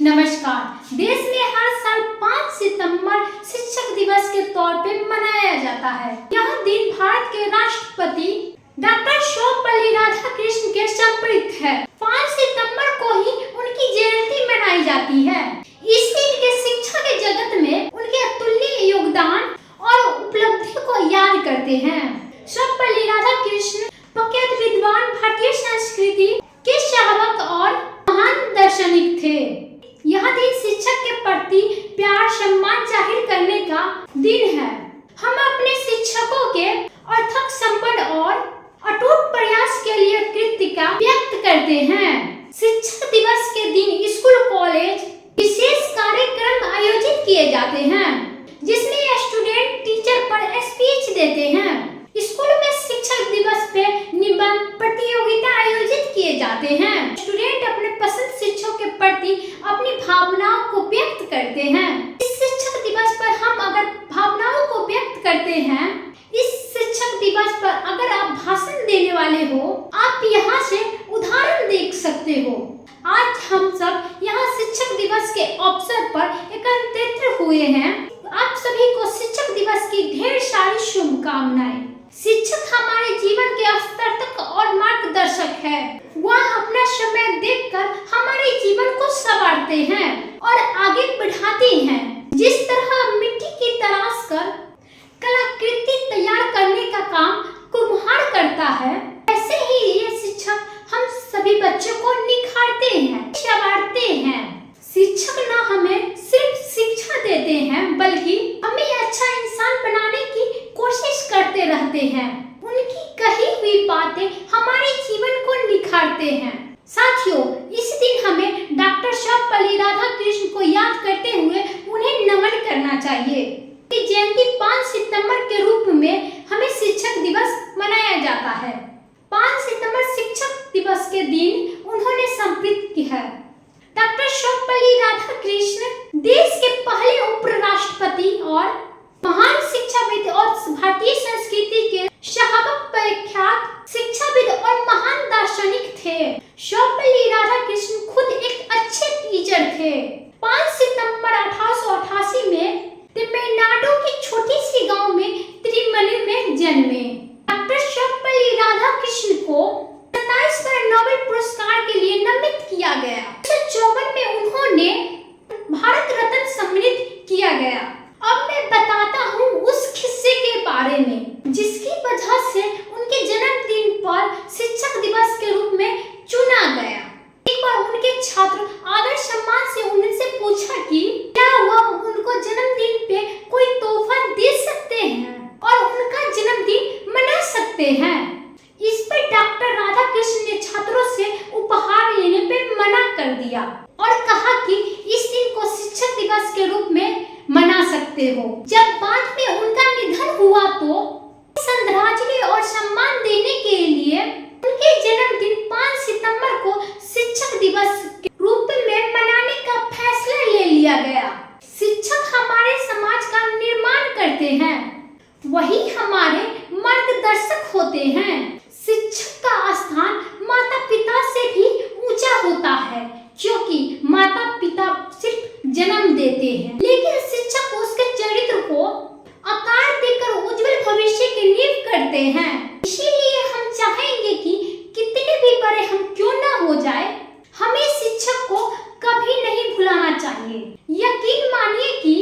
नमस्कार। देश में हर साल 5 सितंबर शिक्षक दिवस के तौर पे मनाया जाता है। यह दिन भारत के राष्ट्रपति डॉक्टर सर्वपल्ली राधाकृष्णन के समर्पित है। 5 सितंबर को ही उनकी जयंती मनाई जाती है। इस दिन के शिक्षा के जगत में उनके अतुल्य योगदान और उपलब्धि को याद करते हैं। सर्वपल्ली राधाकृष्णन प्रख्यात विद्वान, भारतीय संस्कृति के शावक और महान दार्शनिक थे। यह दिन शिक्षक के प्रति प्यार, सम्मान जाहिर करने का दिन है। हम अपने शिक्षकों के अथक संपन्न और अटूट प्रयास के लिए कृतज्ञता व्यक्त करते हैं। शिक्षक दिवस के दिन स्कूल, कॉलेज विशेष कार्यक्रम आयोजित किए जाते हैं, जिसमें स्टूडेंट टीचर पर स्पीच देते हैं। स्कूल में शिक्षक दिवस पे निबंध प्रतियोगिता आयोजित किए जाते हैं। स्टूडेंट अपने पसंद शिक्षक के प्रति अपनी भावनाओं को व्यक्त करते हैं। इस शिक्षक दिवस पर हम अगर भावनाओं को व्यक्त करते हैं, इस शिक्षक दिवस पर अगर आप भाषण देने वाले हो, आप यहाँ से उदाहरण देख सकते हो। आज हम सब यहाँ शिक्षक दिवस के अवसर पर एकत्रित हुए हैं। आप सभी को शिक्षक दिवस की ढेर सारी शुभकामनाएं। शिक्षक हमारे जीवन के स्तर तक और मार्गदर्शक है। वह अपना समय देकर हमारे जीवन को संवारते हैं और आगे बढ़ाते हैं। जिस तरह मिट्टी की तराश कर कलाकृति तैयार करने का काम कुम्हार करता है, ऐसे ही ये शिक्षक हम सभी बच्चों को निखारते हैं, संवारते हैं। शिक्षक न हमें सिर्फ शिक्षा देते हैं, बल्कि हमें अच्छा इंसान बनाने की कोशिश करते रहते हैं। उनकी कही हुई बातें हमारे जीवन को निखारते हैं। साथियों, इस दिन हमें डॉक्टर सर्वपल्ली राधाकृष्णन को याद करते हुए उन्हें नमन करना चाहिए। की जयंती 5 सितंबर के रूप में हमें शिक्षक दिवस मनाया जाता है। 5 सितंबर शिक्षक दिवस के दिन उन्होंने समर्पित की है। डॉक्टर सर्वपल्ली राधाकृष्णन देश के पहले उपराष्ट्रपति और महान शिक्षाविद और भारतीय संस्कृति के शावक, प्रख्यात शिक्षाविद और महान दार्शनिक थे। सर्वपल्ली राधाकृष्णन खुद एक अच्छे टीचर थे। 5 सितंबर 1888 में तमिलनाडु की छोटी सी गांव में त्रिमनी में जन्मे। डॉक्टर सर्वपल्ली राधाकृष्णन को 27 बार नोबेल पुरस्कार के लिए नामित किया गया। 1954 में उन्होंने भारत रत्न सम्मानित किया गया। अब मैं बताता हूँ उस किस्से के बारे में, जिसकी वजह से उनके जन्मदिन पर शिक्षक दिवस के रूप में चुना गया। एक बार उनके छात्र आदर सम्मान से उनसे पूछा कि क्या वह उनको जन्मदिन पे कोई तोहफा दे सकते हैं और उनका जन्मदिन मना सकते हैं। इस पर डॉक्टर राधाकृष्णन ने छात्रों से उपहार लेने पे मना कर दिया और कहा कि इस दिन को शिक्षक दिवस के रूप में मना सकते हो। जब बाद में उनका निधन हुआ तो श्रद्धांजलि और सम्मान देने के लिए उनके जन्मदिन 5 सितंबर को शिक्षक दिवस के रूप में मनाने का फैसला ले लिया गया। शिक्षक हमारे समाज का निर्माण करते हैं, वही हमारे मार्गदर्शक होते हैं। शिक्षक का स्थान माता पिता से भी ऊंचा होता है, क्योंकि माता पिता सिर्फ जन्म देते हैं, लेकिन शिक्षक उसके चरित्र को आकार देकर उज्जवल भविष्य की नींव करते हैं। इसीलिए हम चाहेंगे कि कितने भी बड़े हम क्यों ना हो जाए, हमें शिक्षक को कभी नहीं भुलाना चाहिए। यकीन मानिए कि